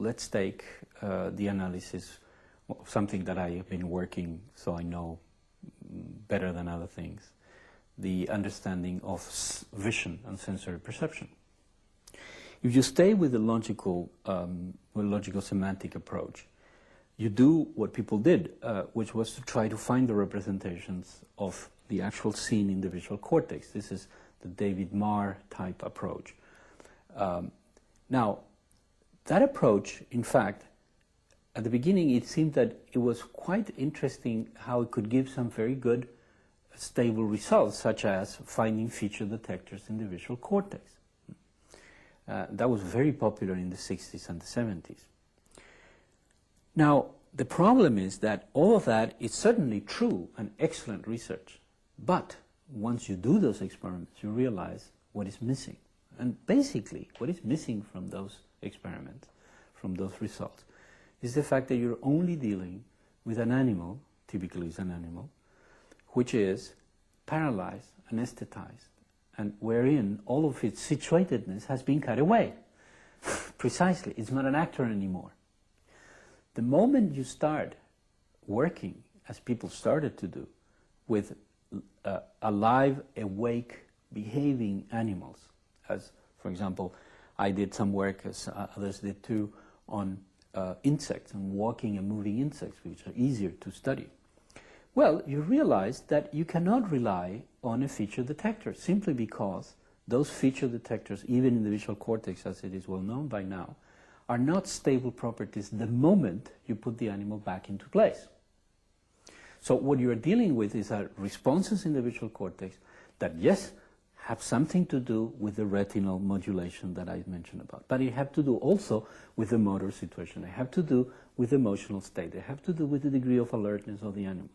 let's take the analysis of something that I have been working, so I know better than other things, the understanding of vision and sensory perception. If you stay with the logical semantic approach, you do what people did, which was to try to find the representations of the actual scene in the visual cortex. This is the David Marr type approach. Now, that approach, in fact, at the beginning it seemed that it was quite interesting how it could give some very good stable results, such as finding feature detectors in the visual cortex. That was very popular in the 60s and the 70s. Now, the problem is that all of that is certainly true and excellent research, but once you do those experiments, you realize what is missing. And basically, what is missing from those experiments, from those results, is the fact that you're only dealing with an animal, typically it's an animal, which is paralyzed, anesthetized, and wherein all of its situatedness has been cut away. Precisely, it's not an actor anymore. The moment you start working, as people started to do, with alive, awake, behaving animals, as, for example, I did some work, as others did too, on insects and walking and moving insects, which are easier to study. Well, you realize that you cannot rely on a feature detector simply because those feature detectors, even in the visual cortex as it is well known by now, are not stable properties the moment you put the animal back into place. So what you are dealing with is responses in the visual cortex that, yes, have something to do with the retinal modulation that I mentioned about, but it have to do also with the motor situation. They have to do with the emotional state. They have to do with the degree of alertness of the animal.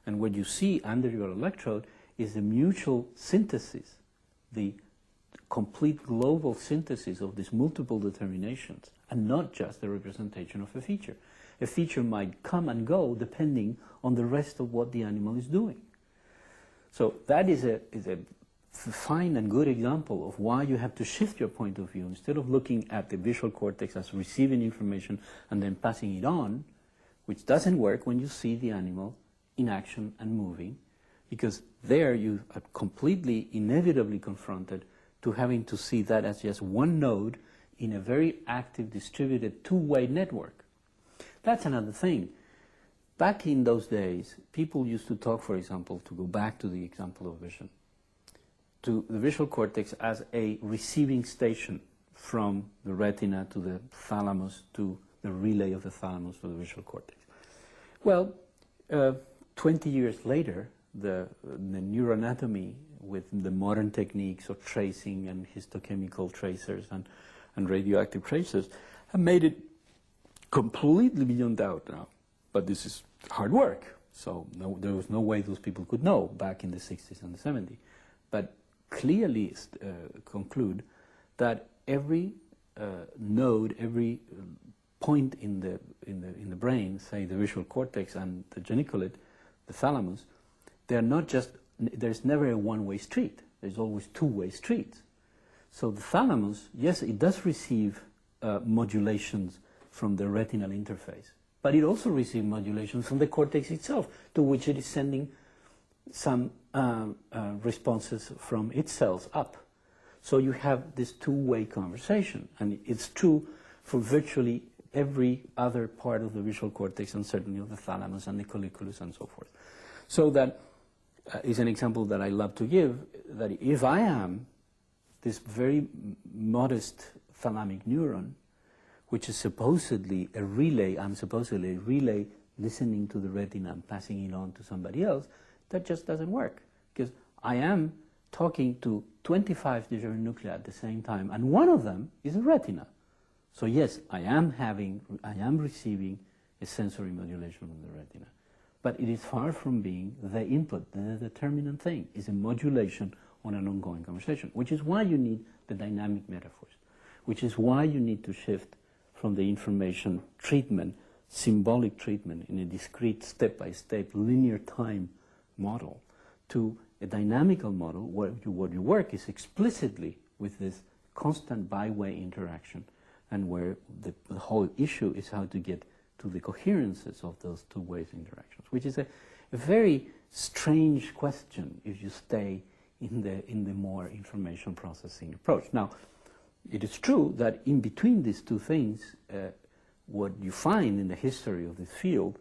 And what you see under your electrode is the mutual synthesis, the complete global synthesis of these multiple determinations, and not just the representation of a feature. A feature might come and go depending on the rest of what the animal is doing. So that is a fine and good example of why you have to shift your point of view. Instead of looking at the visual cortex as receiving information and then passing it on, which doesn't work when you see the animal in action and moving, because there you are completely inevitably confronted to having to see that as just one node in a very active, distributed, two-way network. That's another thing. Back in those days, people used to talk, for example, to go back to the example of vision, to the visual cortex as a receiving station from the retina to the thalamus to the relay of the thalamus to the visual cortex. Well, 20 years later, the neuroanatomy with the modern techniques of tracing and histochemical tracers and radioactive tracers have made it completely beyond doubt now. But this is hard work, so there was no way those people could know back in the 60s and the 70s. But clearly conclude that every node, every point in the brain, say the visual cortex and the geniculate, the thalamus, they're not just, there's never a one-way street. There's always two-way streets. So the thalamus, yes, it does receive modulations from the retinal interface, but it also receives modulations from the cortex itself, to which it is sending some responses from its cells up. So you have this two-way conversation, and it's true for virtually every other part of the visual cortex, and certainly of the thalamus and the colliculus and so forth. So that is an example that I love to give, that if I am this very modest thalamic neuron, which is supposedly a relay, I'm supposedly a relay listening to the retina and passing it on to somebody else, that just doesn't work, because I am talking to 25 different nuclei at the same time, and one of them is the retina. So yes, I am receiving a sensory modulation from the retina, but it is far from being the input. The determinant thing is a modulation on an ongoing conversation, which is why you need the dynamic metaphors, which is why you need to shift from the information treatment, symbolic treatment in a discrete, step-by-step, linear time model to a dynamical model where what you work is explicitly with this constant by-way interaction and where the whole issue is how to get to the coherences of those two ways of interactions, which is a very strange question if you stay in the more information processing approach. Now, it is true that in between these two things, what you find in the history of this field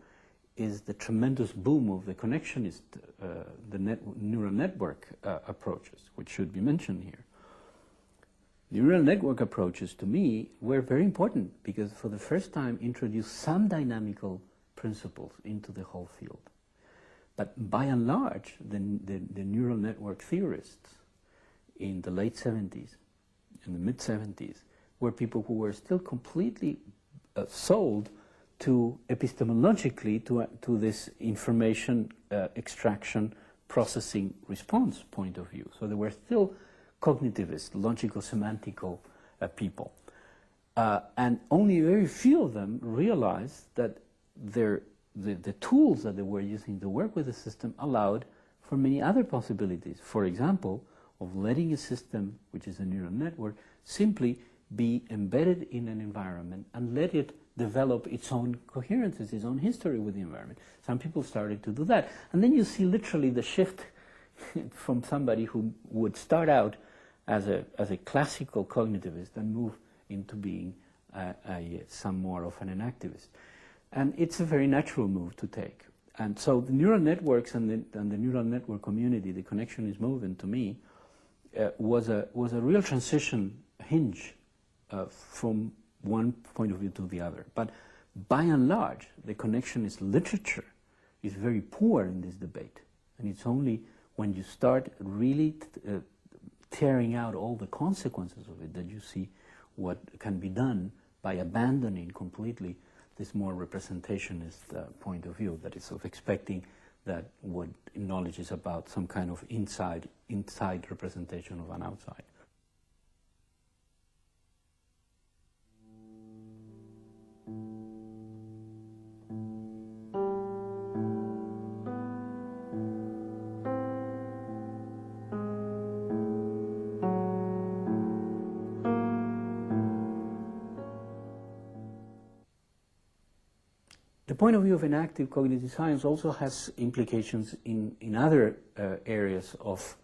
is the tremendous boom of the connectionist, neural network approaches, which should be mentioned here. The neural network approaches, to me, were very important because for the first time introduced some dynamical principles into the whole field. But by and large, the neural network theorists in the late 70s, in the mid-70s, were people who were still completely sold to epistemologically to this information extraction processing response point of view. So they were still cognitivist, logical-semantical people. And only very few of them realized that the tools that they were using to work with the system allowed for many other possibilities. For example, of letting a system, which is a neural network, simply be embedded in an environment and let it develop its own coherences, its own history with the environment. Some people started to do that. And then you see literally the shift from somebody who would start out as a classical cognitivist and move into being some more of an enactivist. And it's a very natural move to take. And so the neural networks and the neural network community, the connectionist movement, to me, was a real transition hinge from one point of view to the other. But by and large, the connectionist literature is very poor in this debate. And it's only when you start really tearing out all the consequences of it that you see what can be done by abandoning completely this more representationist point of view, that is of expecting that what knowledge is about some kind of inside representation of an outside. The point of view of enactive cognitive science also has implications in other areas of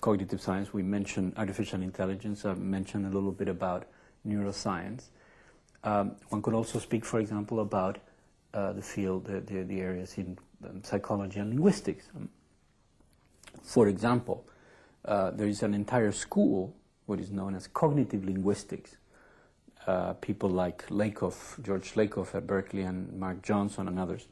cognitive science. We mentioned artificial intelligence. I mentioned a little bit about neuroscience. One could also speak, for example, about the field, the areas in psychology and linguistics. For example, there is an entire school, what is known as cognitive linguistics. People like George Lakoff at Berkeley and Mark Johnson and others,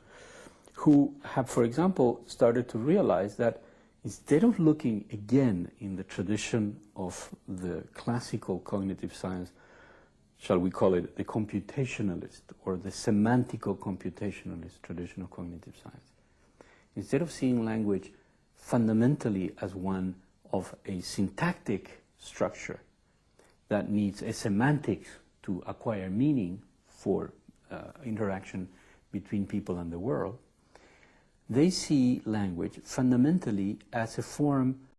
who have, for example, started to realize that instead of looking again in the tradition of the classical cognitive science, shall we call it the computationalist or the semantico-computationalist tradition of cognitive science, instead of seeing language fundamentally as one of a syntactic structure that needs a semantics to acquire meaning for interaction between people and the world, they see language fundamentally as a form